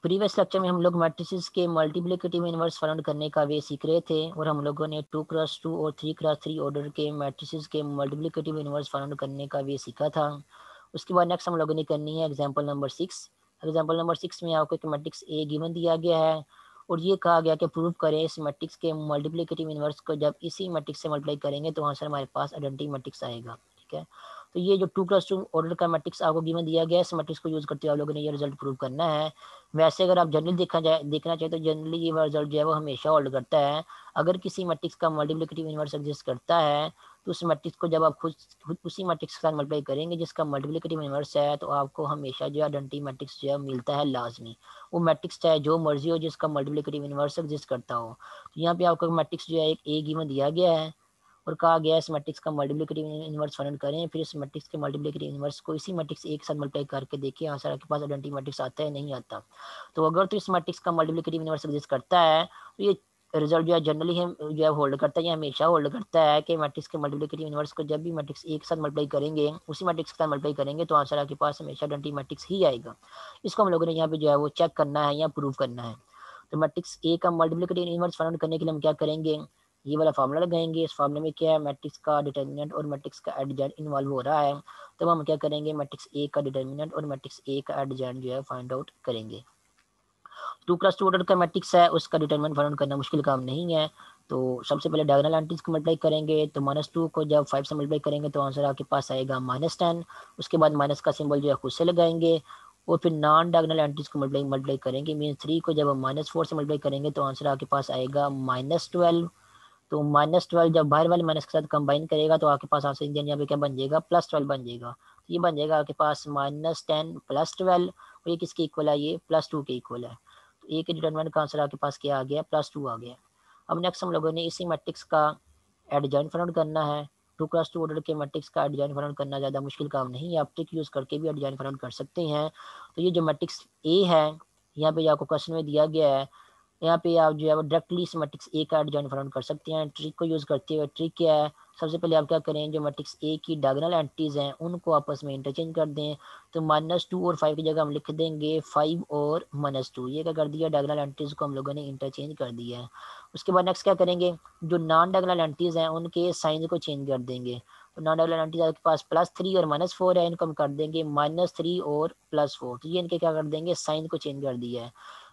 Previous lecture में हम लोग मैट्रिसेस के मल्टीप्लिकेटिव इनवर्स फाइंड करने का वे सीख रहे थे और हम लोगों ने 2x2 और 3x3 ऑर्डर के मैट्रिसेस के मल्टीप्लिकेटिव इनवर्स फाइंड करने का वे सीखा था। उसके बाद नेक्स्ट हम लोगों ने करनी है एग्जांपल नंबर 6। एग्जांपल नंबर 6 में आपको एक मैट्रिक्स ए गिवन दिया गया है और ये कहा गया कि प्रूव करें इस मैट्रिक्स के मल्टीप्लिकेटिव इनवर्स को जब इसी मैट्रिक्स से मल्टीप्लाई करेंगे तो आंसर हमारे पास आइडेंटिटी मैट्रिक्स आएगा। ठीक है, तो ये जो 2x2 ऑर्डर का मैट्रिक्स आपको गिवन दिया गया है, इस मैट्रिक्स को यूज करते हुए आप लोगों ने ये रिजल्ट प्रूव करना है। वैसे अगर आप जनरली देखना चाहे तो जनरली ये रिजल्ट जो है वो हमेशा होल्ड करता है। अगर किसी मैट्रिक्स का मल्टीप्लिकेटिव इनवर्स एग्जिस्ट करता है तो उस मैट्रिक्स को जब आप खुद उसी मैट्रिक्स के साथ मल्टीप्लाई करेंगे जिसका मल्टीप्लिकेटिव इनवर्स है तो आपको हमेशा जो है आइडेंटिटी मैट्रिक्स जो है मिलता है लाजमी। वो मैट्रिक्स चाहे जो मर्जी हो जिसका मल्टीप्लिकेटिव इनवर्स एग्जिस्ट करता हो। तो यहाँ पे आपको मैट्रिक्स जो है एक ए गिवन दिया गया है और कहा गया इस मैट्रिक्स का मल्टीप्लिकेटिव इनवर्स फाइंड करें, फिर इस मैट्रिक्स के मल्टीप्लिकेटिव इनवर्स को इसी मैट्रिक्स एक साथ मल्टीप्लाई करके देखिए आंसर आपके पास आइडेंटिटी मैट्रिक्स आता है नहीं आता। तो अगर तो इस मैट्रिक्स का मल्टीप्लिकेटिव इनवर्स एग्जिस्ट करता है तो ये रिजल्ट जो है जनरली हम जो है होल्ड करता है, ये हमेशा होल्ड करता है कि मैट्रिक्स के मल्टीप्लिकेटिव इनवर्स को जब भी मैट्रिक्स एक साथ मल्टीप्लाई करेंगे उसी मैट्रिक्स के साथ मल्टीप्लाई करेंगे तो आंसर आपके पास हमेशा आइडेंटिटी मैट्रिक्स ही आएगा। इसको हम लोगों ने यहाँ पे जो है वो चेक करना है या प्रूव करना है। तो मैट्रिक्स ए का मल्टीप्लिकेटिव इनवर्स फाइंड करने के लिए हम क्या करेंगे, ये वाला फार्मूला लगाएंगे। इस फार्मूले में क्या है, मैट्रिक्स का डिटर्मिनेंट और मैट्रिक्स का एडजेंट इन्वॉल्व हो रहा है। तब हम क्या करेंगे, मैट्रिक्स ए का डिटर्मिनेंट और मैट्रिक्स ए का एडजेंट जो है फाइंड आउट करेंगे। 2x2 ऑर्डर का मैट्रिक्स है उसका डिटर्मिनेंट फाइंड करना मुश्किल काम नहीं है। तो सबसे पहले डायगोनल एंट्रीज को मल्टीप्लाई करेंगे तो -2 को जब 5 से मल्टीप्लाई करेंगे तो आंसर आपके पास आएगा -10। उसके बाद माइनस का सिंबल जो है खुद से लगाएंगे और फिर नॉन डायगोनल एंट्रीज को मल्टीप्लाई करेंगे। मीन 3 को जब हम -4 से मल्टीप्लाई करेंगे तो आंसर आपके पास आएगा -12। तो -12 जब बाहर वाले माइनस के साथ कंबाइन करेगा तो आपके पास आंसर इंडियन यहाँ पे क्या बन जाएगा, +12 बन जाएगा। तो ये बन जाएगा आपके पास -10 +12 और ये किसके इक्वल है, ये +2 के इक्वल है। तो ए के डिटरमिनेंट का आंसर आपके पास क्या आ गया, +2 आ गया। अब नेक्स्ट हम लोगों ने इसी मैट्रिक्स का एडजॉइंट फाइंड करना है। 2x2 ऑर्डर के मैट्रिक्स का एडजॉइंट फाइंड करना ज़्यादा मुश्किल काम नहीं है, आप ट्रिक यूज़ करके भी एडजॉइंट फाइंड कर सकते हैं। तो ये जो मैट्रिक्स ए है यहाँ पे आपको क्वेश्चन में दिया गया है, यहाँ पे आप जो है वो डायरेक्टली इस मैट्रिक्स ए का एडजॉइंट फाइंड कर सकते हैं ट्रिक को यूज़ करते हुए। ट्रिक क्या है, सबसे पहले आप क्या करें, जो मैट्रिक्स ए की डायगोनल एंट्रीज हैं उनको आपस में इंटरचेंज कर दें। तो -2 और 5 की जगह हम लिख देंगे 5 और -2। ये क्या कर दिया, डायगोनल एंट्रीज को हम लोगों ने इंटरचेंज कर दिया है। उसके बाद नेक्स्ट क्या करेंगे, जो नॉन डायगोनल एंट्रीज हैं उनके साइन को चेंज कर देंगे। तो नॉन डायगोनल एंट्रीज आपके पास +3 और -4 है, इनको हम कर देंगे -3 और +4। तो ये इनके क्या कर देंगे, साइन को चेंज कर दिया है।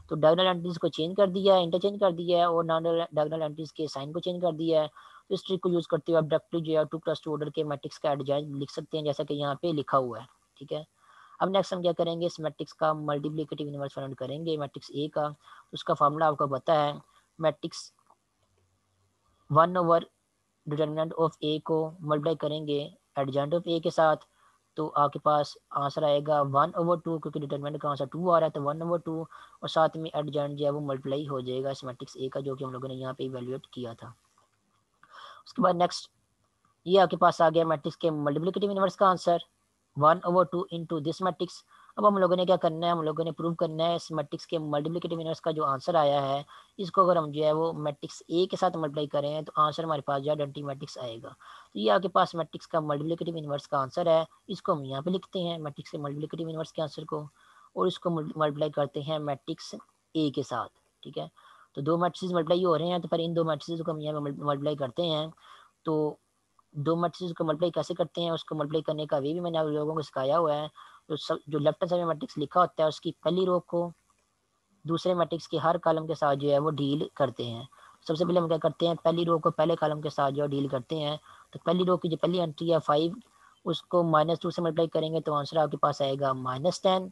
तो डायगोनल एंट्रीज को चेंज कर दिया है, इंटरचेंज कर दिया है और नॉन डायगोनल एंट्रीज के साइन को चेंज कर दिया है। तो इस ट्रिक को यूज करते हुए आप डायरेक्टली जो है 2x2 ऑर्डर के मैट्रिक्स का एडजॉइंट लिख सकते हैं जैसा कि यहाँ पे लिखा हुआ है। ठीक है, अब नेक्स्ट हम क्या करेंगे, इस मैट्रिक्स का मल्टीप्लिकेटिव इनवर्स फाइंड करेंगे मैट्रिक्स ए का। तो उसका फार्मूला आपको पता है, मैट्रिक्स 1 ओवर डिटर्मिनेंट ऑफ ए को मल्टीप्लाई करेंगे एडजॉइंट ऑफ ए के साथ तो आपके पास आंसर आएगा 1/2, क्योंकि डिटरमिनेंट का आंसर 2 आ रहा है तो 1/2 और साथ में एडजॉइंट जो है वो मल्टीप्लाई हो जाएगा इस मैट्रिक्स ए का, जो कि हम लोगों ने यहाँ पे इवेल्युएट किया था। उसके बाद नेक्स्ट ये आपके पास आ गया मैट्रिक्स के मल्टीप्लिकेटिव इनवर्स का आंसर 1/2 इंटू दिस मैट्रिक्स। अब हम लोगों ने क्या करना है, हम लोगों ने प्रूव करना है इस मैट्रिक्स के मल्टीप्लिकेटिव इनवर्स का जो आंसर आया है इसको अगर हम जो है वो मैट्रिक्स ए के साथ मल्टीप्लाई करें तो आंसर हमारे पास जो है आइडेंटिटी मैट्रिक्स आएगा। तो ये आपके पास मैट्रिक्स का मल्टीप्लिकेटिव इनवर्स का आंसर है। इसको हम यहाँ पे लिखते हैं मैट्रिक्स के मल्टीप्लिकेटिव इनवर्स के आंसर को और इसको मल्टीप्लाई करते हैं मैट्रिक्स ए के साथ। ठीक है, तो दो मैट्रिक्स मल्टीप्लाई हो रहे हैं तो पर इन दो मैट्रिक्स को हम यहाँ पे मल्टीप्लाई करते हैं। तो दो मैट्रिक्स को मल्टीप्लाई कैसे करते हैं, उसको मल्टीप्लाई करने का वे भी मैंने आप लोगों को सिखाया हुआ है। तो जो लेफ्ट हैंड साइड में मैट्रिक्स लिखा होता है उसकी पहली रो को दूसरे मैट्रिक्स के हर कॉलम के साथ जो है वो डील करते हैं। सबसे पहले हम क्या करते हैं, पहली रो को पहले कॉलम के साथ जो डील करते हैं। तो पहली रो की जो पहली एंट्री है 5 उसको -2 से मल्टीप्लाई करेंगे तो आंसर आपके पास आएगा -10।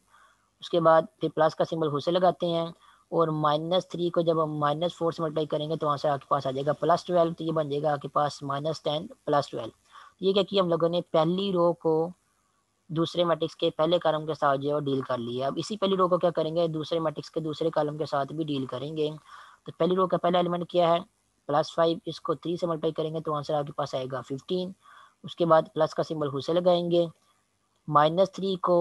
उसके बाद फिर प्लस का सिंबल खुद से लगाते हैं और -3 को जब हम -4 से मल्टीप्लाई करेंगे तो आंसर आपके पास आ जाएगा +12। तो ये बन जाएगा आपके पास -10 +12। ये क्या किया हम लोगों ने, पहली रो को दूसरे मैट्रिक्स के पहले कॉलम के साथ जो है डील कर लिया। अब इसी पहली रो को क्या करेंगे, दूसरे मैट्रिक्स के दूसरे कॉलम के साथ भी डील करेंगे। तो पहली रो का पहला एलिमेंट क्या है, +5, इसको 3 से मल्टीप्लाई करेंगे तो आंसर आपके पास आएगा 15। उसके बाद प्लस का सिंबल खुद से लगाएंगे, -3 को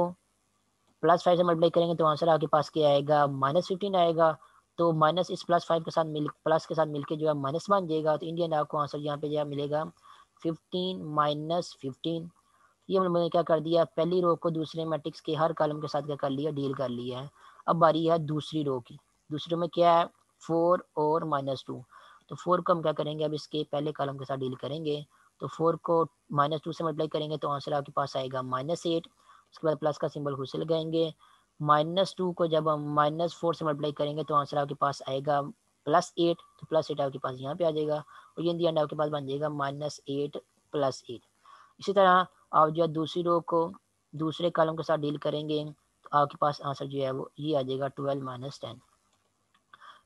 +5 से मल्टीप्लाई करेंगे तो आंसर आपके पास क्या आएगा, -15 आएगा। तो माइनस इस +5 के साथ प्लस के साथ मिलके जो है माइनस बन जाएगा। तो इंडियन आपको आंसर यहाँ पे जो है मिलेगा 15 - 15। ये मैंने क्या कर दिया, पहली रो को दूसरे मैट्रिक्स के हर कॉलम के साथ क्या कर लिया, डील कर लिया है। अब बारी है दूसरी रो की। दूसरी रो में क्या है, 4 और -2। तो 4 को हम क्या करेंगे, अब इसके पहले कॉलम के साथ डील करेंगे। तो 4 को -2 से मल्टीप्लाई करेंगे तो आंसर आपके पास आएगा -8। उसके बाद प्लस का सिंबल खुद से लगाएंगे। -2 को जब हम -4 से मल्टीप्लाई करेंगे तो आंसर आपके पास आएगा +8। तो +8 आपके पास यहाँ पे आ जाएगा और ये इन दी एंड आपके पास बन जाएगा -8 + 8। इसी तरह आप जो है दूसरी रो को दूसरे कॉलम के साथ डील करेंगे तो आपके पास आंसर जो है वो ये आ जाएगा 12 - 10।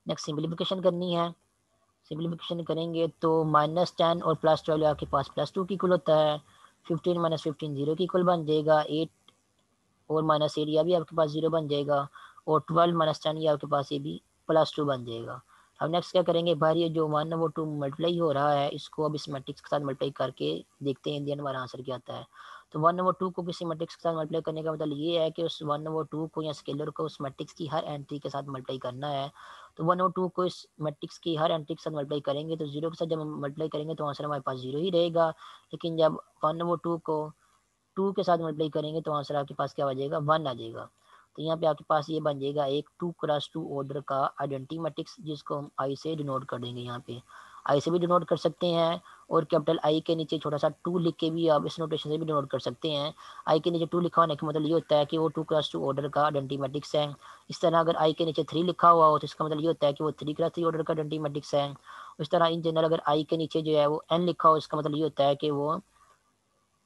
नेक्स्ट सिंप्लीफिकेशन करनी है। सिंप्लीफिकेशन करेंगे तो -10 और +12 आपके पास +2 की इक्वल होता है। 15 - 15 0 की इक्वल बन जाएगा। 8 और -8 यह भी आपके पास 0 बन जाएगा और 12 - 10 ये आपके पास ये भी +2 बन जाएगा। अब नेक्स्ट क्या करेंगे, भाई ये जो 1 और 2 मल्टीप्लाई हो रहा है इसको अब इस मैट्रिक्स के साथ मल्टीप्लाई करके देखते हैं इन दी एंड हमारा आंसर क्या आता है। तो 1 और 2 को किसी मैट्रिक्स के साथ मल्टीप्लाई करने का मतलब ये है कि उस 1 और 2 को या स्केलर को उस मैट्रिक्स की हर एंट्री के साथ मल्टीप्लाई करना है। तो 1 और 2 को इस मैट्रिक्स की हर एंट्री के साथ मल्टीप्लाई करेंगे तो 0 के साथ जब हम मल्टीप्लाई करेंगे तो आंसर हमारे पास 0 ही रहेगा। लेकिन जब 1 और 2 को 2 के साथ मल्टीप्लाई करेंगे तो आंसर आपके पास क्या आ जाएगा, 1 आ जाएगा। तो यहाँ पे आपके पास ये बन जाएगा एक 2x2 ऑर्डर का आइडेंटिटी मैट्रिक्स जिसको हम आई से डिनोट कर देंगे। यहाँ पे आई से भी डिनोट कर सकते हैं और कैपिटल आई के नीचे छोटा सा 2 लिख के भी आप इस नोटेशन से भी डिनोट कर सकते हैं। आई के नीचे 2 लिखा होने का मतलब ये होता है कि वो 2x2 ऑर्डर का आइडेंटिटी मैट्रिक्स है। इस तरह अगर आई के नीचे 3 लिखा हुआ हो तो इसका मतलब ये होता है कि वो 3x3 ऑर्डर का आइडेंटिटी मैट्रिक्स है। इस तरह इन जनरल अगर आई के नीचे जो है वो n लिखा हो इसका मतलब ये होता है कि वो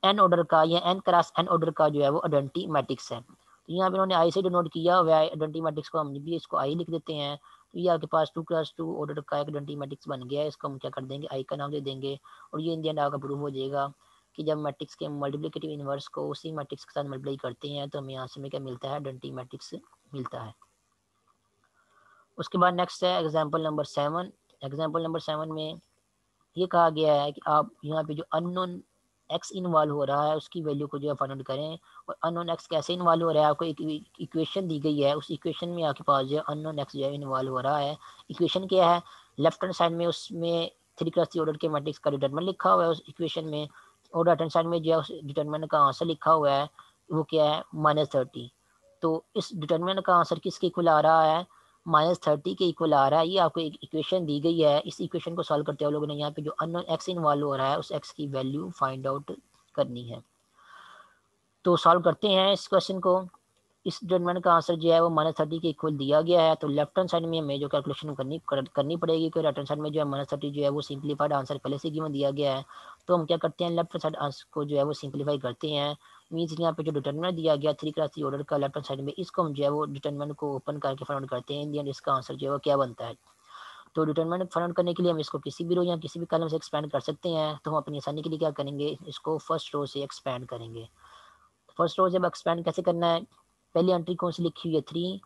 एन ऑर्डर का या एन क्रॉस एन ऑर्डर का जो है वो आइडेंटिटी मैट्रिक्स है। तो यहाँ पे इन्होंने आई से डिनोट किया हुआ है आइडेंटिटी मैट्रिक्स को, हम भी इसको आई लिख देते हैं। तो ये आपके पास 2x2 ऑर्डर का एक आइडेंटिटी मैट्रिक्स बन गया है। इसको हम क्या कर देंगे, आई का नाम दे देंगे और ये इन दी एंड आपका प्रूफ हो जाएगा कि जब मैट्रिक्स के मल्टीप्लिकेटिव इनवर्स को उसी मैट्रिक्स के साथ मल्टीप्लाई करते हैं तो हमें यहाँ से में क्या मिलता है, आइडेंटिटी मैट्रिक्स मिलता है। उसके बाद नेक्स्ट है एग्जाम्पल नंबर 7। एग्जाम्पल नंबर 7 में ये कहा गया है कि आप यहाँ पे जो अननोन एक्स इन्वॉल्व हो रहा है उसकी वैल्यू को जो है फाइंड आउट करें। और अननोन एक्स कैसे इन्वॉल्व हो रहा है, आपको एक इक्वेशन दी गई है, उस इक्वेशन में आपके पास जो है अननोन एक्स जो है इन्वॉल्व हो रहा है। इक्वेशन क्या है, लेफ्ट हैंड साइड में उसमें 3x3 ऑर्डर के मैट्रिक्स का डिटरमिनेंट लिखा हुआ है उस इक्वेशन में, और राइट हैंड साइड में जो है उस डिटरमिनेंट का आंसर लिखा हुआ है वो क्या है, -30। तो इस डिटरमिनेंट का आंसर किसके इक्वल आ रहा है, -30 के इक्वल आ रहा है। ये आपको एक इक्वेशन दी गई है, इस इक्वेशन को सॉल्व करते हुए लोगों ने यहाँ पे जो अननोन एक्स इन्वॉल्व हो रहा है उस एक्स की वैल्यू फाइंड आउट करनी है। तो सॉल्व करते हैं इस क्वेश्चन को। इस डिटरमिनेंट का आंसर जो है वो -30 के इक्वल दिया गया है। तो लेफ्ट हैंड साइड में हमें जो कैलकुलेशन करनी पड़ेगी, क्योंकि राइट हैंड साइड में जो है -30 जो है वो सिंप्लीफाइड आंसर पहले से गिवन दिया गया है। तो हम क्या करते हैं, लेफ्ट साइड आंसर को जो है वो सिंप्लीफाई करते हैं। मीन्स यहाँ पे जो डिटरमिनेंट दिया गया 3x3 ऑर्डर का लेफ्ट हैंड साइड में, इसको हम जो है वो डिटरमिनेंट को ओपन करके फाइंड आउट करते हैं। इन दी एंड इसका आंसर जो है वो क्या बनता है। तो डिटरमिनेंट फाइंड आउट करने के लिए हम इसको किसी भी रो या किसी भी कॉलम से एक्सपेंड कर सकते हैं। तो हम अपनी आसानी के लिए क्या करेंगे, इसको फर्स्ट रो से एक्सपेंड करेंगे। फर्स्ट रो जब एक्सपेंड कैसे करना है, पहली एंट्री कौन सी लिखी हुई है, 3।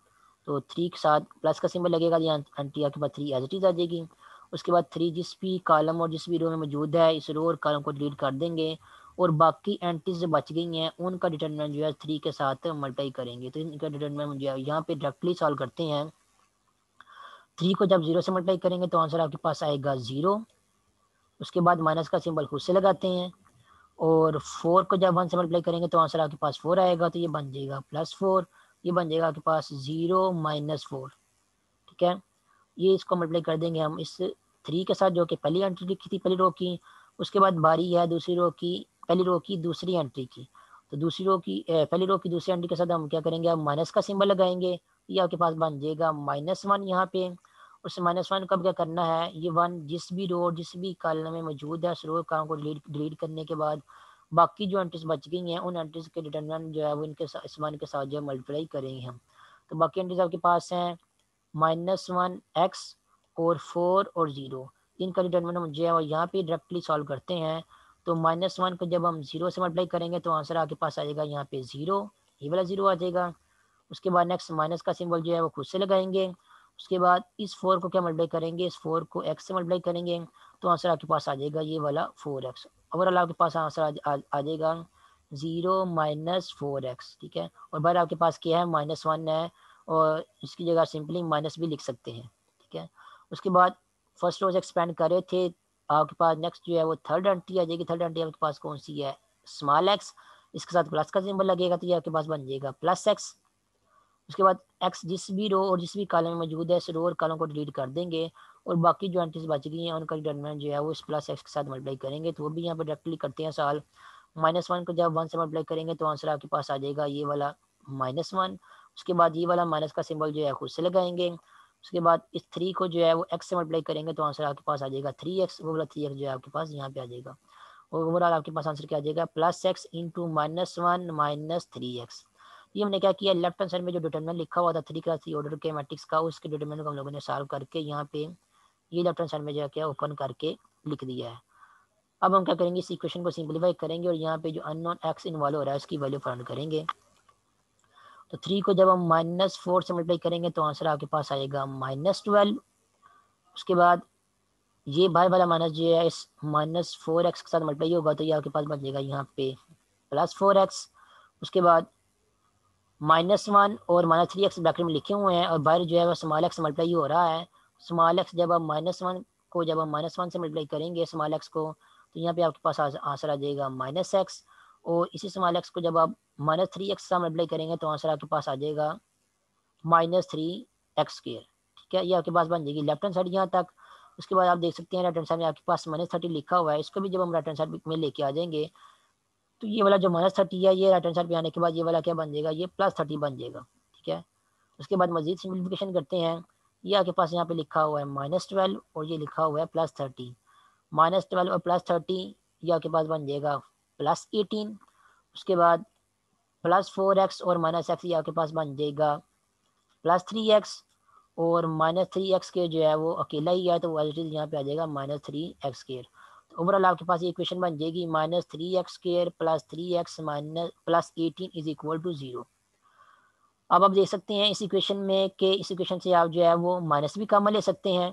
तो 3 के साथ प्लस का सिंबल लगेगा, यहाँ एंट्री आपके पास 3 एज इट इज आ जाएगी। उसके बाद 3 जिस भी कॉलम और जिस भी रो में मौजूद है इस रो और कॉलम को डिलीट कर देंगे और बाकी एंट्रीज जो बच गई हैं उनका डिटरमिनेंट जो है 3 के साथ मल्टीप्लाई करेंगे। तो इनका डिटरमिनेंट जो है यहाँ पे डायरेक्टली सॉल्व करते हैं। 3 को जब 0 से मल्टीप्लाई करेंगे तो आंसर आपके पास आएगा 0। उसके बाद माइनस का सिंबल खुद से लगाते हैं और 4 को जब 1 से मल्टीप्लाई करेंगे तो आंसर आपके पास 4 आएगा। तो ये बन जाएगा +4। ये बन जाएगा आपके पास 0 - 4। ठीक है, ये इसको मल्टीप्लाई कर देंगे हम इस 3 के साथ जो कि पहली एंट्री लिखी थी पहली रो की। उसके बाद बारी है दूसरी रो की, पहली रो की दूसरी एंट्री की। तो दूसरी रो की पहली रो की दूसरी एंट्री के साथ हम क्या करेंगे, हम माइनस का सिंबल लगाएंगे। ये आपके पास बन जाएगा -1 यहाँ पे। उस -1 का क्या करना है, ये 1 जिस भी रो जिस भी कॉलम में मौजूद है उस रो काम को डिलीट करने के बाद बाकी जो एंट्रीज बच गई हैं उन एंट्रीज के डिटरमिनेंट जो है वो इनके साथ इस वन के साथ जो है मल्टीप्लाई करेंगे हम। तो बाकी एंट्रीज आपके पास हैं -1 x और 4 और 0। इनका डिटरमिनेंट मुझे है और यहाँ पे डायरेक्टली सॉल्व करते हैं। तो -1 को जब हम 0 से मल्टीप्लाई करेंगे तो आंसर आपके पास आएगा यहाँ पे 0, ये वाला 0 आ जाएगा। उसके बाद नेक्स्ट माइनस का सिंबल जो है वो खुद से लगाएंगे। उसके बाद इस 4 को क्या मल्टीप्लाई करेंगे, इस 4 को x से मल्टीप्लाई करेंगे तो आंसर आपके पास आ जाएगा ये वाला 4x। ओवरऑल आपके पास आंसर आ जाएगा 0 - 4x। ठीक है, और बाहर आपके पास क्या है, -1 है और इसकी जगह सिंपली माइनस भी लिख सकते हैं। ठीक है, उसके बाद फर्स्ट रोज एक्सपेंड कर रहे थे, आपके पास नेक्स्ट जो है वो थर्ड एंट्री आ जाएगी। थर्ड एंट्री आपके पास कौन सी है, स्मॉल x। इसके साथ प्लस का सिंबल लगेगा तो ये आपके पास बन जाएगा +x। उसके बाद एक्स जिस भी रो और जिस भी कॉलम में मौजूद है इस रो और कॉलम को डिलीट कर देंगे और बाकी जो एंट्रीज बच गई हैं उनका डिटरमिनेंट जो है वो इस प्लस एक्स के साथ मल्टीप्लाई करेंगे, तो वो भी यहाँ पर डायरेक्टली करते हैं सॉल्व। -1 को जब 1 से मल्टीप्लाई करेंगे तो आंसर आपके पास आ जाएगा ये वाला -1। उसके बाद ये वाला माइनस का सिंबल जो है खुद से लगाएंगे। उसके बाद इस 3 को जो है वो x से मल्टीप्लाई करेंगे तो आंसर आपके पास आ जाएगा 3x, वो वाला 3x जो है आपके पास यहाँ पे आ जाएगा। और ओवरऑल आपके पास आंसर क्या आ जाएगा, +x इंटू -1 -3x। ये हमने क्या किया, लेफ्ट हैंड साइड में जो डिटरमिनेंट लिखा हुआ था 3x3 ऑर्डर के मैट्रिक्स का, उसके डिटरमिनेंट को हम लोगों ने सॉल्व करके यहाँ पे ये लेफ्ट हैंड साइड में जो क्या ओपन करके लिख दिया है। अब हम क्या करेंगे, इस इक्वेशन को सिंप्लीफाई करेंगे और यहाँ पे जो अननोन x इन्वॉल्व हो रहा है उसकी वैल्यू फाइंड करेंगे। तो 3 को जब हम -4 से मल्टीप्लाई करेंगे तो आंसर आपके पास आएगा -12। उसके बाद ये बाहर वाला माइनस जो है इस -4x के साथ मल्टीप्लाई होगा तो ये आपके पास बन जाएगा यहाँ पे +4x। उसके बाद -1 और -3x ब्रैकेट में लिखे हुए हैं और बाहर जो है वो स्मॉल एक्स मल्टीप्लाई हो रहा है। स्मॉल एक्स जब हम -1 को जब हम -1 से मल्टीप्लाई करेंगे स्मॉल एक्स को तो यहाँ पे आपके पास आंसर आ जाएगा -x। और इसी स्मॉल एक्स को जब आप -3x से मल्टीप्लाई करेंगे तो आंसर आपके पास आ जाएगा -3x²। ठीक है, ये आपके पास बन जाएगी लेफ्ट हैंड साइड यहाँ तक। उसके बाद आप देख सकते हैं राइट हैंड साइड में आपके पास -30 लिखा हुआ है, इसको भी जब हम राइट हैंड साइड में लेके आ जाएंगे तो ये वाला जो -30 है ये राइट हैंड साइड पे आने के बाद ये वाला क्या बन जाएगा, ये +30 बन जाएगा। ठीक है, उसके बाद मजीद सिंप्लीफिकेशन करते हैं। ये आपके पास यहाँ पे लिखा हुआ है -12 और ये लिखा हुआ है +30। -12 और +30 ये आपके पास बन जाएगा +18। उसके बाद +4x और -x ये आपके पास बन जाएगा +3x और -3x के जो है वो अकेला ही है तो यहाँ पे आ जाएगा -3x²। तो ओवरऑल आपके पास ये इक्वेशन बन जाएगी -3x² +3x +18 is equal to 0। अब आप देख सकते हैं इस इक्वेशन में कि इस इक्वेशन से आप जो है वो माइनस भी कॉमन ले सकते हैं।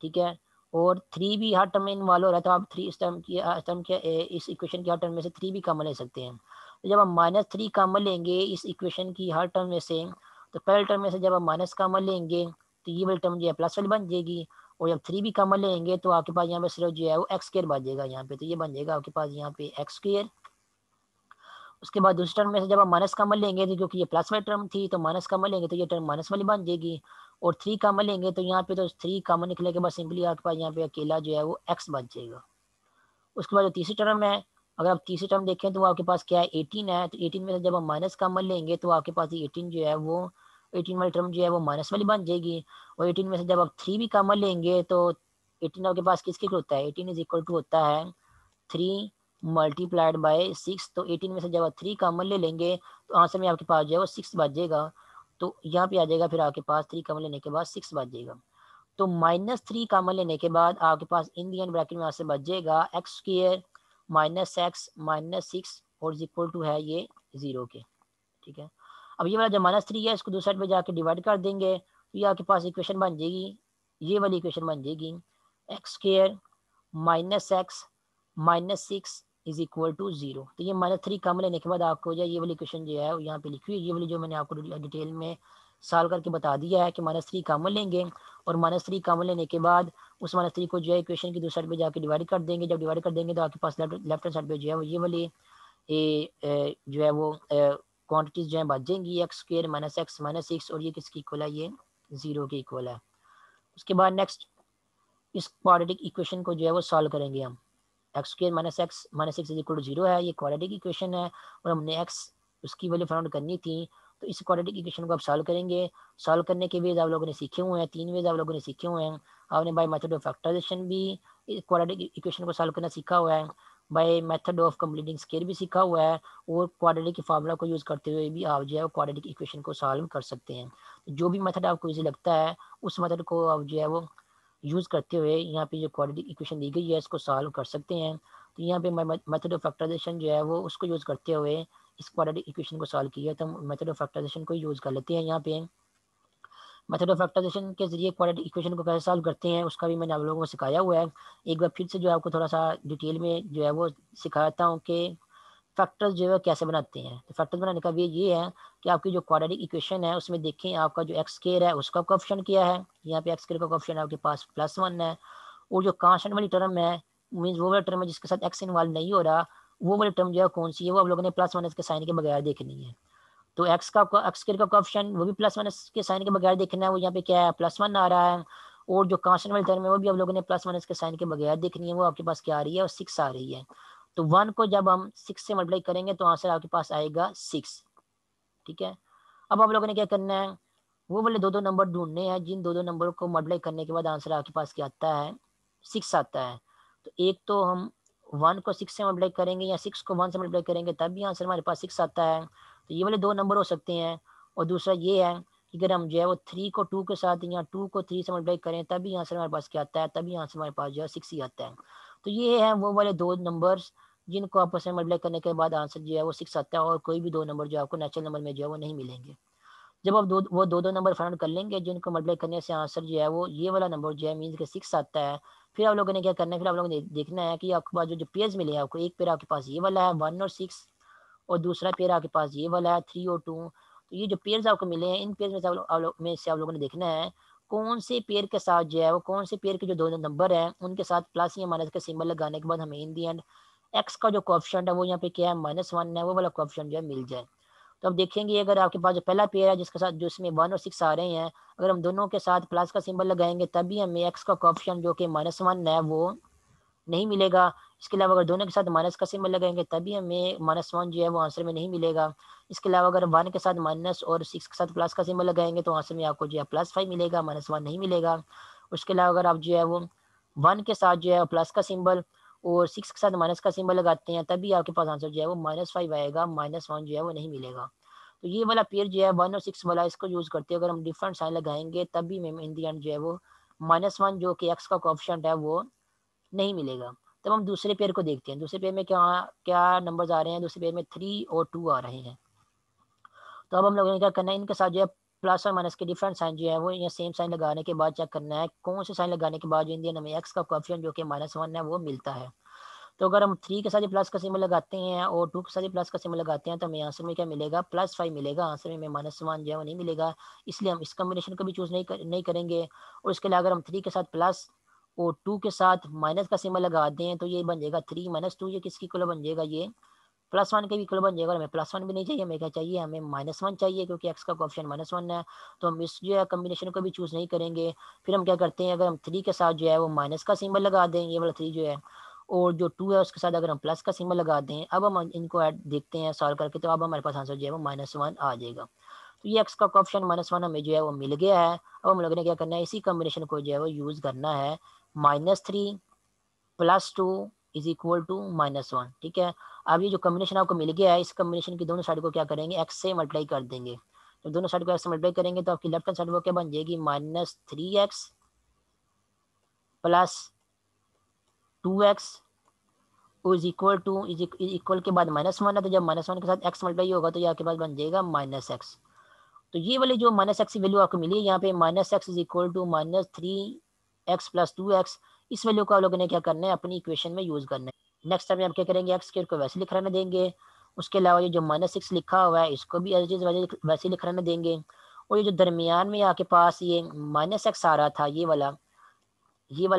ठीक है, और 3 भी हर टर्म में इन्वॉल्व हो रहा है तो आप 3 इस टर्म के इस इक्वेशन की हर टर्म में से 3 भी कॉमन ले सकते हैं। तो जब हम -3 कॉमन लेंगे इस इक्वेशन की हर टर्म में से तो पहले टर्म में से जब हम माइनस कॉमन लेंगे तो ये वाली टर्म जो है प्लस वाली बन जाएगी और जब 3 भी कॉमन लेंगे तो आपके पास यहाँ पे सिर्फ जो है वो x² बच जाएगा यहाँ पे, तो ये बन जाएगा आपके पास यहाँ पे x²। उसके बाद दूसरी टर्म में से जब हम माइनस कॉमन लेंगे तो क्योंकि ये प्लस वाली टर्म थी तो माइनस कॉमन लेंगे तो ये टर्म माइनस वाली बन जाएगी और 3 कॉमन लेंगे तो यहाँ पे तो 3 कॉमन निकले के बाद सिंपली आपके पास यहाँ पे अकेला जो है वो x बच जाएगा। उसके बाद जो तीसरी टर्म है, अगर आप तीसरी टर्म देखें तो आपके पास क्या है 18 है, तो 18 में से जब हम माइनस कॉमन लेंगे तो आपके पास 18 जो है वो 18 वाली टर्म जो है वो माइनस वाली बन जाएगी और 18 में से जब आप 3 भी कॉमन लेंगे तो 18 आपके पास किसके होता है, 18 इज इक्वल टू होता है 3 मल्टीप्लाइड बाय 6। तो 18 में से जब आप 3 कॉमन ले लेंगे तो आंसर में आपके पास जो है वो 6 बच जाएगा। तो यहाँ पे आ जाएगा फिर आपके पास 3 कॉमन लेने के बाद 6 बच जाएगा। तो -3 कॉमन लेने के बाद आपके पास इन दी एंड ब्रैकेट में आंसर बच जाएगा x² -x -6 और इक्वल टू है ये 0 के। ठीक है, अब ये वाला जो -3 है इसको दूसरी साइड पे जाके डिवाइड कर देंगे तो ये आपके पास इक्वेशन बन जाएगी, ये वाली इक्वेशन बन जाएगी x² -x -6 is equal to 0। तो ये -3 कॉमन लेने के बाद आपको जो ये वाली इक्वेशन जो है यहाँ पे लिखी हुई है, ये वाली जो मैंने आपको डिटेल में सॉल्व करके बता दिया है कि -3 कॉमन लेंगे और -3 कॉमन लेने के बाद उस -3 को जो है इक्वेशन की दूसरी साइड पे जाके डिवाइड कर देंगे। जब डिवाइड कर देंगे तो आपके पास लेफ्ट हैंड साइड पे जो है वो ये वाली जो है वो क्वांटिटीज जो है बच जाएंगी x² -x -6 और ये किसकी इक्वल है, ये 0 के इक्वल है। उसके बाद नेक्स्ट इस क्वाड्रेटिक इक्वेशन को जो है वो सॉल्व करेंगे हम। x² -x -6 is equal to 0 है, ये क्वाड्रेटिक इक्वेशन है और हमने x उसकी वैल्यू फाइंड करनी थी। तो इस क्वाड्रेटिक इक्वेशन को आप सॉल्व करेंगे। सॉल्व करने के वेज आप लोगों ने सीखे हुए हैं, 3 वेज आप लोगों ने सीखे हुए हैं। आपने बाय मेथड ऑफ फैक्टराइजेशन भी इस क्वाड्रेटिक इक्वेशन को सॉल्व करना सीखा हुआ है, by method of completing square भी सीखा हुआ है और क्वाड्रेटिक के फार्मूला को यूज़ करते हुए भी आप जो है क्वाड्रेटिक इक्वेशन को सॉल्व कर सकते हैं। जो भी मेथड आपको इजी लगता है उस मेथड को आप जो है वो यूज़ करते हुए यहाँ पे जो क्वाड्रेटिक इक्वेशन दी गई है इसको सॉल्व कर सकते हैं। तो यहाँ पे मेथड ऑफ फैक्टराइजेशन जो है वो उसको यूज़ करते हुए इस क्वाड्रेटिक इक्वेशन को सॉल्व किया, तो हम मेथड ऑफ फैक्टराइजेशन को यूज़ कर लेते हैं। यहाँ पे मेथड ऑफ फैक्टराइजेशन के जरिए क्वाड्रेटिक इक्वेशन को कैसे सॉल्व करते हैं उसका भी मैंने आप लोगों को सिखाया हुआ है। एक बार फिर से जो है आपको थोड़ा सा डिटेल में जो है वो सिखाता हूँ कि फैक्टर्स जो है कैसे बनाते हैं। तो फैक्टर्स बनाने का वे ये है कि आपकी जो क्वाड्रेटिक इक्वेशन है उसमें देखें आपका जो x² है उसका कोएफिशिएंट क्या है, यहाँ पे x² का कोएफिशिएंट आपके पास +1 है और जो कांस्टेंट वाली टर्म है मीन्स वो वाला टर्म है जिसके साथ x इन्वॉल्व नहीं हो रहा, वो वाली टर्म जो है कौन सी है वो आप लोगों ने +1 इसके साइन के बगैर देखनी है। तो एक्स स्क्वायर का कोएफिशिएंट वो भी प्लस माइनस के साइन के बगैर देखना है, वो यहाँ पे क्या है +1 आ रहा है, और जो कांस्टेंट वाली टर्म है वो भी आप लोगों ने प्लस माइनस के साइन के बगैर देखनी है, वो आपके पास क्या आ रही है, और 6 आ रही है। तो 1 को जब हम 6 से मल्टीप्लाई करेंगे तो आंसर आपके पास आएगा 6। ठीक है, अब आप लोगों ने क्या करना है, वो वाले दो दो नंबर ढूंढने हैं जिन दो दो नंबर को मल्टीप्लाई करने के बाद आंसर आपके पास क्या आता है, 6 आता है। तो एक तो हम 1 को 6 से मल्टीप्लाई करेंगे या 6 को 1 से मल्टीप्लाई करेंगे तब भी आंसर हमारे पास 6 आता है, तो ये वाले दो नंबर हो सकते हैं। और दूसरा ये है कि अगर हम जो है वो 3 को 2 के साथ या 2 को 3 से मल्टीप्लाई करें तब भी आंसर हमारे पास क्या आता है, तभी आंसर हमारे पास जो है 6 ही आता है। तो ये है वो वाले दो नंबर्स जिनको आपस में मल्टीप्लाई करने के बाद आंसर जो है वो 6 आता है, और कोई भी दो नंबर जो आपको नेचुरल नंबर में जो है वो नहीं मिलेंगे। जब आप दो दो नंबर फाइंड कर लेंगे जिनको मल्टीप्लाई करने से आंसर जो है वो ये वाला नंबर जो है मीन्स के 6 आता है, फिर आप लोगों ने क्या करना है, फिर आप लोगों ने देखना है कि आपके पास जो पेयर्स मिले हैं आपको, एक पेयर आपके पास ये वाला है 1 और 6, और दूसरा पेयर आपके पास ये वाला है 3 और 2। तो ये जो पेयर्स आपको मिले हैं इन पेयर में से आप लोगों ने देखना है कौन से पेयर के साथ जो है वो, कौन से पेयर के जो दो नंबर हैं उनके साथ प्लस या माइनस का सिंबल लगाने के बाद हमें इन दी एंड एक्स का जो कोएफिशिएंट है वो यहाँ पे क्या है -1 है, वो वाला कोएफिशिएंट जो है मिल जाए। तो अब देखेंगे अगर आपके पास जो पहला पेयर है जिसके साथ जो इसमें 1 और 6 आ रहे हैं, अगर हम दोनों के साथ प्लस का सिंबल लगाएंगे तभी हमें एक्स का कोएफिशिएंट जो कि -1 है वो नहीं मिलेगा। इसके अलावा अगर दोनों के साथ माइनस का सिंबल लगाएंगे तभी हमें -1 जो है वो आंसर में नहीं मिलेगा। इसके अलावा अगर 1 के साथ माइनस और 6 के साथ प्लस का सिंबल लगाएंगे तो आंसर में आपको जो है +5 मिलेगा, -1 नहीं मिलेगा। उसके अलावा अगर आप जो है वो 1 के साथ जो है प्लस का सिंबल और 6 के साथ माइनस का सिंबल लगाते हैं तभी आपके पास आंसर जो है वो -5 आएगा, -1 जो है वो नहीं मिलेगा। तो ये वाला पेयर जो है 1 और 6 वाला इसको यूज़ करते हैं, अगर हम डिफरेंट साइन लगाएंगे तभी हमें इन दी एंड जो है वो -1 जो कि एक्स का कोएफिशिएंट है वो नहीं मिलेगा। तब हम दूसरे पेयर को देखते हैं, दूसरे पेयर में क्या क्या नंबर्स आ रहे हैं, दूसरे पेयर में 3 और 2 आ रहे हैं। तो अब हम लोगों ने क्या करना है, इनके साथ जो है प्लस और माइनस के डिफरेंट साइन जो है वो या सेम साइन लगाने के बाद चेक करना है कौन से साइन लगाने के बाद जो इंडियन हमें एक्स का कोएफिशिएंट जो कि -1 है वो मिलता है। तो अगर हम 3 के साथ प्लस का सिंबल लगाते हैं और 2 के साथ प्लस का सिंबल लगाते हैं तो हमें आंसर में क्या मिलेगा, +5 मिलेगा, आंसर में हमें -1 जो है वो नहीं मिलेगा। इसलिए हम इस कॉम्बिनेशन को भी चूज़ नहीं करेंगे। और इसके अलावा अगर हम 3 के साथ प्लस और 2 के साथ माइनस का सिंबल लगा दें तो ये बन जाएगा 3 - 2, ये किसकी इक्वल बन जाएगा, ये +1 के भी इक्वल बन जाएगा। और हमें +1 भी नहीं चाहिए, हमें क्या चाहिए, हमें -1 चाहिए क्योंकि एक्स का कोएफिशिएंट -1 है। तो हम इस जो है कॉम्बिनेशन को भी चूज़ नहीं करेंगे। फिर हम क्या करते हैं, अगर हम 3 के साथ जो है वो माइनस का सिंबल लगा दें, ये वाला 3 जो है, और जो 2 है उसके साथ अगर हम प्लस का सिंबल लगा दें, अब हम इनको ऐड देखते हैं सॉल्व करके, तो अब हमारे पास आंसर जो है वो -1 आ जाएगा। तो ये एक्स का कोएफिशिएंट -1 हमें जो है वो मिल गया है। अब हम लोगों ने क्या करना है, इसी कॉम्बिनेशन को जो है वो यूज़ करना है, -3 +2 इज इक्वल टू -1। ठीक है, अब ये जो कॉम्बिनेशन आपको मिल गया है इस कॉम्बिनेशन की दोनों साइड को क्या करेंगे, एक्स से मल्टीप्लाई कर देंगे। तो दोनों साइड को एक्स से मल्टीप्लाई करेंगे तो आपकी लेफ्ट हैंड साइड वो क्या बन जाएगी, -3x plus 2x is equal two is equal के बाद -1 है, तो जब -1 के साथ x मल्टीप्लाई होगा तो ये आपके पास बन जाएगा -x। तो ये वाली जो -x की वैल्यू आपको मिली है यहाँ पे -x is equal to -3x plus 2x, इस वैल्यू को आप लोगों ने क्या करना है, अपनी इक्वेशन में यूज़ करना है। नेक्स्ट टाइम आप क्या करेंगे, एक्स स्क्वायर को वैसे लिख रहने देंगे। उसके अलावा ये जो -6 लिखा हुआ है इसको भी एज इट इज़ वैसे लिख रहने देंगे। और ये जो दरमियान में आपके पास ये -x आ रहा था, ये वाला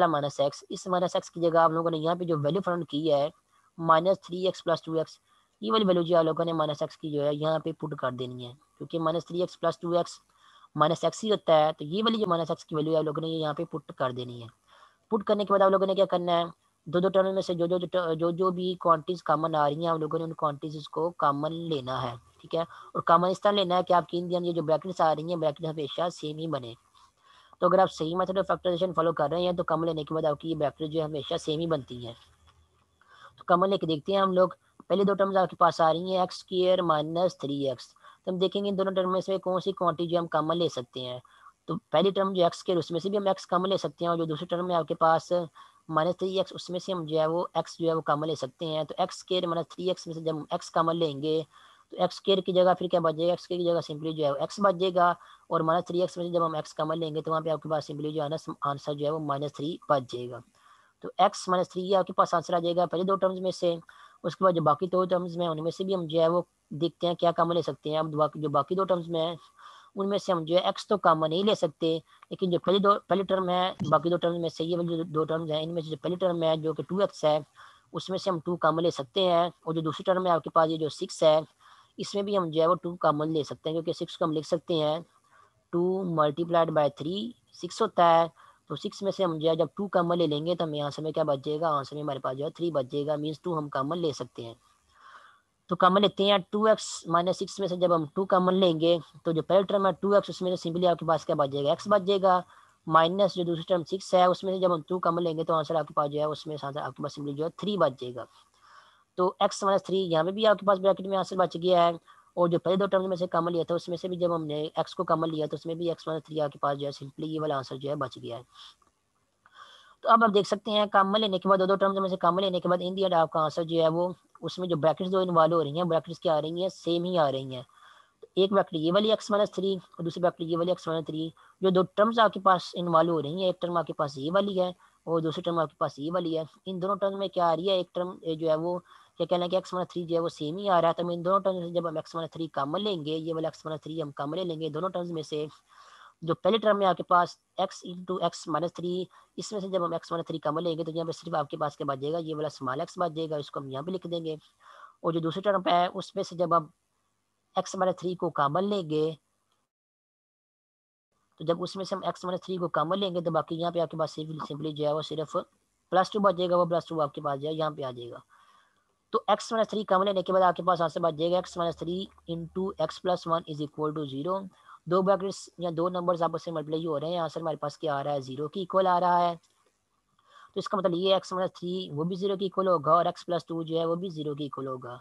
-x, इस -x की जगह आप लोगों ने यहाँ पे जो वैल्यू फाइंड की है -3x प्लस 2x, ये वाली वैल्यू जो आप लोगों ने -x की जो है यहाँ पे पुट कर देनी है, क्योंकि -3x प्लस 2x -x ही होता है। तो ये वाली जो -x की वैल्यू आप लोगों ने यहाँ पे पुट कर देनी है। पुट करने के बाद आप लोगों ने क्या करना है, दो दो टर्म में से जो भी क्वांटिटीज कॉमन आ रही हैं आप लोगों ने उन क्वांटिटीज को कॉमन लेना है। ठीक है, और कॉमन इस तरह लेना है कि आपकी इन ये जो ब्रैकेट्स आ रही हैं ब्रैकेट हमेशा सेम ही बने। तो अगर आप सही मेथड ऑफ फैक्टराइजेशन फॉलो कर रहे हैं तो कॉमन लेने के बाद आपकी ये ब्रैकेट जो है हमेशा सेम ही बनती है। तो कॉमन लेके देखते हैं हम लोग, पहले दो टर्म्स आपके पास आ रही हैं एक्स स्क्वायर -3x, तो हम देखेंगे इन दोनों टर्म में से कौन सी क्वांटिटी जो हम कॉमन ले सकते हैं। तो पहली टर्म जो एक्स स्क्वायर उसमें से भी हम एक्स कॉमन ले सकते हैं, और जो दूसरी टर्म है आपके पास -3x उसमें से हम जो है वो एक्स जो है वो कॉमन ले सकते हैं। तो एक्स स्क्वायर -3x में से जब हम एक्स कॉमन लेंगे तो एक्स स्क्वायर की जगह फिर क्या बच जाएगा, एक्स स्क्वायर की जगह सिंपली जो है वो एक्स बच जाएगा, और -3x में से जब हम एक्स कॉमन लेंगे तो वहाँ पे आपके पास सिंपली जो है ना आंसर जो है वो -3 बच जाएगा। तो x -3 आपके पास आंसर आ जाएगा पहले दो टर्म्स में से। उसके बाद जो बाकी दो टर्म्स में उनमें से भी हम जो है वो देखते हैं क्या कॉमन ले सकते हैं। अब जो बाकी दो टर्म्स में है उनमें से हम जो है x तो कॉमन नहीं ले सकते, लेकिन जो पहली टर्म है बाकी दो टर्म्स में से, ये वाली जो दो टर्म्स हैं इनमें से जो पहली टर्म है जो कि 2x है उसमें से हम 2 कॉमन ले सकते हैं। और जो दूसरी टर्म है आपके पास ये जो 6 है इसमें भी हम जो है वो 2 कॉमन ले सकते हैं, क्योंकि 6 को हम लिख सकते हैं 2 मल्टीप्लाइड बाय 3 6 होता है। तो 6 में से हम जो है जब 2 कॉमन ले लेंगे तो हमें आंसर में क्या बच जाएगा, आंसर में हमारे पास जो है 3 बच जाएगा, मीन्स 2 हम कॉमन ले सकते हैं। तो कॉमन लेते हैं 2x माइनस 6 में से जब हम 2 कॉमन लेंगे तो जो पहले टर्म है 2x उसमें से सिंपली आपके पास क्या बच जाएगा, x बच जाएगा, माइनस जो दूसरी टर्म 6 है उसमें से जब हम 2 कॉमन लेंगे तो आंसर आपके पास जो है उसमें से आंसर आपके पास सिंपली जो है 3 बच जाएगा। तो x माइनस 3 यहाँ पे भी आपके पास ब्रैकेट में आंसर बच गया है, और जो पहले दो टर्म में से कॉमन लिया था उसमें से भी जब हमने x को कॉमन लिया तो उसमें भी x माइनस 3 आपके पास जो है सिंपली ये वाला आंसर जो है बच गया है। तो अब आप देख सकते हैं कॉमन लेने के बाद दो टर्म्स में से कॉमन लेने के बाद इन दी एंड आपका आंसर जो है वो उसमें जो ब्रैकेट्स दो इन्वॉल्व हो रही हैं, ब्रैकेट्स क्या आ रही हैं, सेम ही आ रही हैं। एक ब्रैकेट ये वाली x माइनस 3 और दूसरी ब्रैकेट ये वाली x माइनस 3, जो दो टर्म्स आपके पास इन्वॉल्व हो रही हैं, एक टर्म आपके पास ये वाली है और दूसरी टर्म आपके पास ये वाली है। इन दोनों टर्म में क्या आ रही है, एक टर्म जो है वो क्या कहना है कि x माइनस 3 जो है वो सेम ही आ रहा है। तो हम इन दोनों टर्म से जब हम x माइनस 3 कॉमन लेंगे, ये वाला x माइनस 3 हम कॉमन ले लेंगे दोनों टर्म्स में से, जो पहले टर्म में आपके पास x इंटू एक्स माइनस 3, इसमें से जब हम x माइनस 3 कॉमन लेंगे तो यहाँ पे सिर्फ आपके पास क्या बच जाएगा, ये वाला स्मॉल x बच जाएगा, इसको हम यहाँ पे लिख देंगे। और जो दूसरी टर्म पे है उसमें से जब आप x माइनस 3 को कॉमन लेंगे तो जब उसमें से हम x माइनस 3 को कॉमन लेंगे तो बाकी यहाँ पे आपके पास सिंपली जो है वो सिर्फ प्लस 2 बच जाएगा, वो प्लस 2 आपके पास जो है यहाँ पे आ जाएगा। तो x माइनस 3 कॉमन लेने के बाद आपके पास आंसर बच जाएगा x minus 3 into x plus 1 is equal to 0। दो ब्रैकेट्स या दो नंबर्स आपस में मल्टीप्लाई हो रहे हैं, आंसर हमारे पास क्या आ रहा है, 0 की इक्वल आ रहा है। तो इसका मतलब ये x माइनस 3 वो भी 0 की इक्वल होगा और x प्लस 2 जो है वो भी 0 की इक्वल होगा।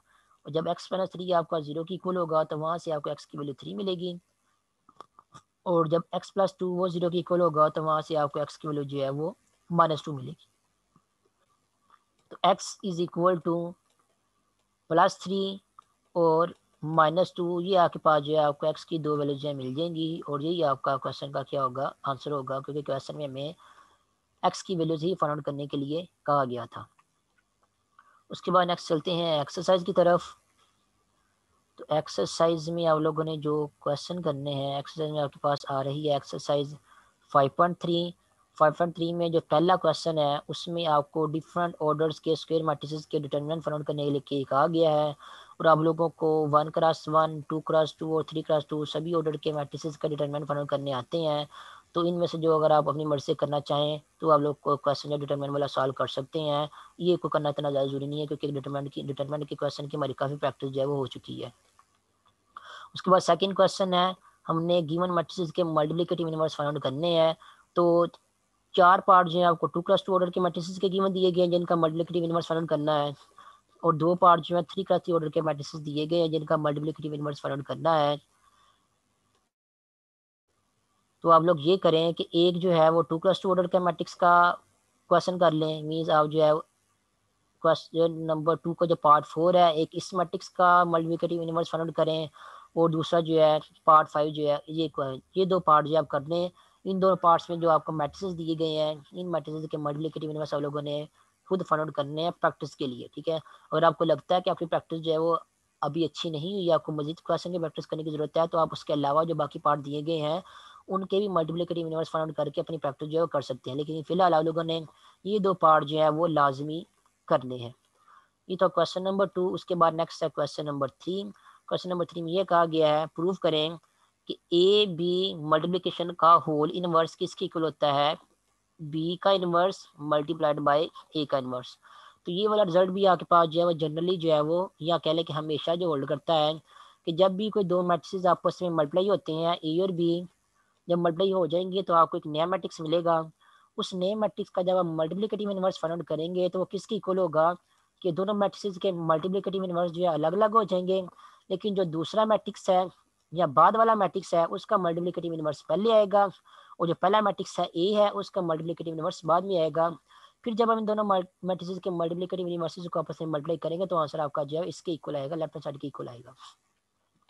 और जब x माइनस 3 आपका 0 की इक्वल होगा तो वहाँ से आपको x की वैल्यू 3 मिलेगी, और जब x प्लस 2 वो 0 की इक्वल होगा तो वहाँ से आपको x की वैल्यू जो है वो -2 मिलेगी। तो x इज इक्वल टू +3 और -2, ये आपके पास जो है आपको x की दो वैल्यू जो है मिल जाएंगी, और यही आपका क्वेश्चन का क्या होगा, आंसर होगा, क्योंकि क्वेश्चन में हमें x की वैल्यूज ही फाइंड आउट करने के लिए कहा गया था। उसके बाद नेक्स्ट चलते हैं एक्सरसाइज की तरफ। तो एक्सरसाइज में आप लोगों ने जो क्वेश्चन करने हैं, एक्सरसाइज में आपके पास आ रही है एक्सरसाइज 5.3। 5.3 में जो पहला क्वेश्चन है उसमें आपको डिफरेंट ऑर्डर्स के स्क्वायर मैट्रिसेस के डिटरमिनेंट फाइंड आउट करने के लिए कहा गया है, और आप लोगों को 1x1 2x2 और 3x2 सभी ऑर्डर के मैट्रिसेस का डिटरमिनेंट फाइंड आउट करने आते हैं। तो इनमें से जो अगर आप अपनी मर्जी से करना चाहें तो आप लोग को क्वेश्चन जो डिटरमिनेंट वाला सॉल्व कर सकते हैं। ये को करना इतना ज़्यादा जरूरी नहीं है, क्योंकि डिटरमिनेंट की क्वेश्चन की हमारी काफ़ी प्रैक्टिस जो है वो हो चुकी है। उसके बाद सेकंड क्वेश्चन है, हमने गिवन मैट्रिसेस के मल्टीप्लिकेटिव इनवर्स फाइंड आउट करने हैं। तो चार पार्ट जो है आपको 2x2 ऑर्डर के मैट्रिसेस के गिवन दिए गए हैं जिनका मल्टीप्लिकेटिव इनवर्स फाइंड आउट करना है, और दो पार्ट जो है 3x3 ऑर्डर के मैट्रिसेस दिए गए हैं जिनका मल्टीप्लिकेटिव इनवर्स फाइंड आउट करना है। तो आप लोग ये करें कि एक जो है वो 2x2 ऑर्डर के मैट्रिक्स का क्वेश्चन कर लें, मीन्स आप जो है क्वेश्चन नंबर 2 का जो पार्ट 4 है एक इस मैट्रिक्स का मल्टीप्लिकेटिव इनवर्स फाइंड आउट करें, और दूसरा जो है पार्ट 5 जो है ये दो पार्ट जो है आप कर लें। इन दोनों पार्ट्स में जो आपको मैट्रिसेस दिए गए हैं, इन मैट्रिसेस के मल्टीप्लिकेटिव इनवर्स आप लोगों ने खुद फाइंड आउट करने हैं प्रैक्टिस के लिए, ठीक है। अगर आपको लगता है कि आपकी प्रैक्टिस जो है वो अभी अच्छी नहीं हुई, आपको मजीद क्वेश्चन की प्रैक्टिस करने की जरूरत है, तो आप उसके अलावा जो बाकी पार्ट दिए गए हैं उनके भी मल्टीप्लिकेटिव इनवर्स फाइंड आउट करके अपनी प्रैक्टिस जो है वो कर सकते हैं। लेकिन फिलहाल आप लोगों ने ये दो पार्ट जो है वो लाजमी करने हैं। ये तो क्वेश्चन नंबर 2। उसके बाद नेक्स्ट है क्वेश्चन नंबर 3। क्वेश्चन नंबर 3 में ये कहा गया है प्रूव करें कि ए बी मल्टीप्लिकेशन का होल इनवर्स किसकी इक्वल होता है, बी का इनवर्स मल्टीप्लाइड बाय ए का इनवर्स। तो ये वाला रिजल्ट भी आपके पास जो है वो जनरली जो है वो या कह लें कि हमेशा जो होल्ड करता है कि जब भी कोई दो मैट्रिसेस आपस में मल्टीप्लाई होते हैं ए और बी, जब मल्टीप्लाई हो जाएंगे तो आपको एक नया मैट्रिक्स मिलेगा। उस नए मैट्रिक्स का जब आप मल्टीप्लिकेटिव इनवर्स फाइंड आउट करेंगे तो वो किसकी इक्वल होगा, कि दोनों मैट्रिसेस के मल्टीप्लिकेटिव इनवर्स जो है अलग अलग हो जाएंगे, लेकिन जो दूसरा मैट्रिक्स है या बाद वाला मैट्रिक्स है उसका मल्टीप्लिकेटिव इनवर्स पहले आएगा, और जो पहला मैट्रिक्स है ए है उसका मल्टीप्लिकेटिव इनवर्स बाद में आएगा। फिर जब हम इन दोनों मैट्रिसेस के मल्टीप्लिकेटिव इनवर्सेस को आपस में मल्टीप्लाई करेंगे तो आंसर आपका जो है इसके इक्वल आएगा, लेफ्ट हैंड साइड के इक्वल आएगा,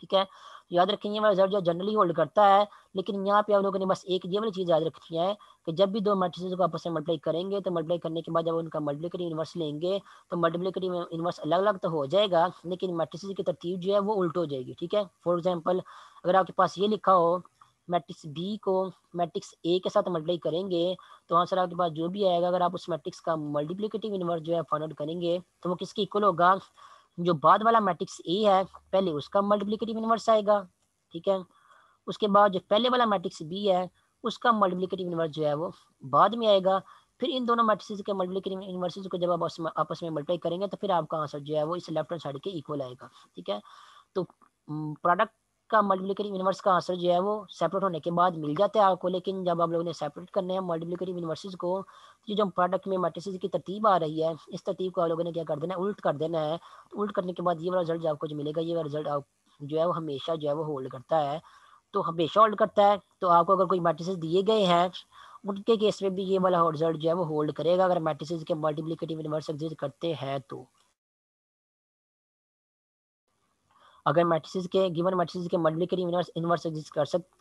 ठीक है। याद रखें ये वाला रिजल्ट जो जनरली होल्ड करता है, लेकिन यहाँ पे आप लोगों ने बस एक ये वाली चीज़ याद रखनी है कि जब भी दो मैट्रिसेस को आपस में मल्टीप्लाई करेंगे तो मल्टीप्लाई करने के बाद जब उनका मल्टीप्लिकेटिव इनवर्स लेंगे तो मल्टीप्लिकेटिव इनवर्स अलग अलग तो हो जाएगा, लेकिन मैट्रिसेस की तरतीब जो है वो उल्ट हो जाएगी, ठीक है। फॉर एग्जाम्पल अगर आपके पास ये लिखा हो मैट्रिक्स बी को मैट्रिक्स ए के साथ मल्टीप्लाई करेंगे तो आंसर आपके पास जो भी आएगा, अगर आप उस मैट्रिक्स का मल्टीप्लिकेटिव इनवर्स जो है फाइंड आउट करेंगे तो वो किसकी इक्वल होगा, जो बाद वाला मैट्रिक्स ए है पहले उसका मल्टीप्लिकेटिव इनवर्स आएगा, ठीक है। उसके बाद जो पहले वाला मैट्रिक्स बी है उसका मल्टीप्लिकेटिव इनवर्स जो है वो बाद में आएगा। फिर इन दोनों मैट्रिक्स के मल्टीप्लिकेटिव इनवर्सेस को जब आप आपस में मल्टीप्लाई करेंगे तो फिर आपका आंसर जो है वो इस लेफ्ट हैंड साइड के इक्वल आएगा, ठीक है। तो प्रोडक्ट का मल्टीप्लिकेटिव इनवर्स का आंसर जो है वो सेपरेट होने के बाद मिल जाता है आपको, लेकिन जब आप लोगों ने सेपरेट करने हैं मल्टीप्लिकेटिव इनवर्सेस को, ये जो प्रोडक्ट में मैट्रिसेस की तरतीब आ रही है इस तरतीब को आप लोगों ने क्या कर देना है, उल्ट कर देना है। तो उल्ट करने के बाद ये वाला रिजल्ट आपको जो मिलेगा, ये वाला रिजल्ट आप जो है वो हमेशा जो है वो होल्ड करता है। तो हमेशा होल्ड करता है, तो आपको अगर कोई मैट्रिसेस दिए गए हैं उनके केस में भी ये वाला रिजल्ट जो है वो होल्ड करेगा, अगर मैट्रिसेस के मल्टीप्लिकेटिव इनवर्स एग्जिस्ट करते हैं तो। अगर मैट्रिसेस के गिवन मैट्रिसेस के मल्टीप्लिकेटिव इनवर्स इनवर्स एग्जिस्ट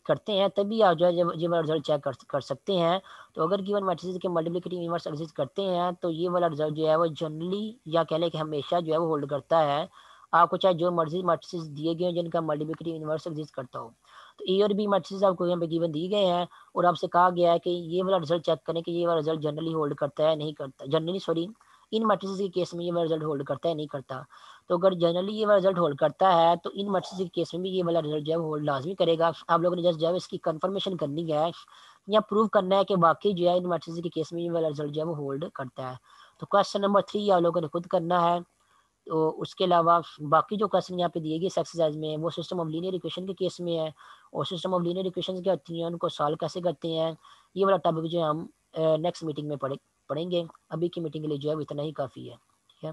करते हैं तभी आप जो है ये वाला रिजल्ट चेक कर सकते हैं। तो अगर गिवन मैट्रिसेस के मल्टीप्लिकेटिव इनवर्स एग्जिस्ट करते हैं तो ये वाला रिजल्ट जो है वो जनरली या कह लें कि हमेशा जो है वो होल्ड करता है। आपको चाहे जो मर्जी मैट्रिसेस दिए गए हैं जिनका मल्टीप्लिकेटिव इनवर्स एग्जिस्ट करता हो, तो ए और बी मैट्रिसेस आपको यहाँ पे गिवन दिए गए हैं और आपसे कहा गया है कि ये वाला रिजल्ट चेक करें कि ये वाला रिजल्ट जनरली होल्ड करता है नहीं करता, जनरली सॉरी इन मैट्रिसेस के केस में ये वाला रिजल्ट होल्ड करता है नहीं करता। तो अगर जनरली ये वाला रिजल्ट होल्ड करता है तो इन मैट्रिसेस के केस में भी ये वाला रिजल्ट जो है होल्ड लाजमी करेगा। आप लोगों ने जस्ट जो है इसकी कंफर्मेशन करनी है या प्रूव करना है कि बाकी जो है इन मैट्रिसेस के केस में ये वाला रिजल्ट जो है वो होल्ड करता है। तो क्वेश्चन नंबर 3 आप लोगों ने खुद करना है। तो उसके अलावा बाकी जो क्वेश्चन यहाँ पे दिए गए एक्सरसाइज में वो सिस्टम ऑफ लीनियर इक्वेशन के केस में है, और सिस्टम ऑफ लीनियर इक्वेशन क्या होती हैं उनको सॉल्व कैसे करते हैं, ये वाला टॉपिक जो है हम नेक्स्ट मीटिंग में पढ़ेंगे। अभी की मीटिंग के लिए जो है वो इतना ही काफ़ी है, ठीक है।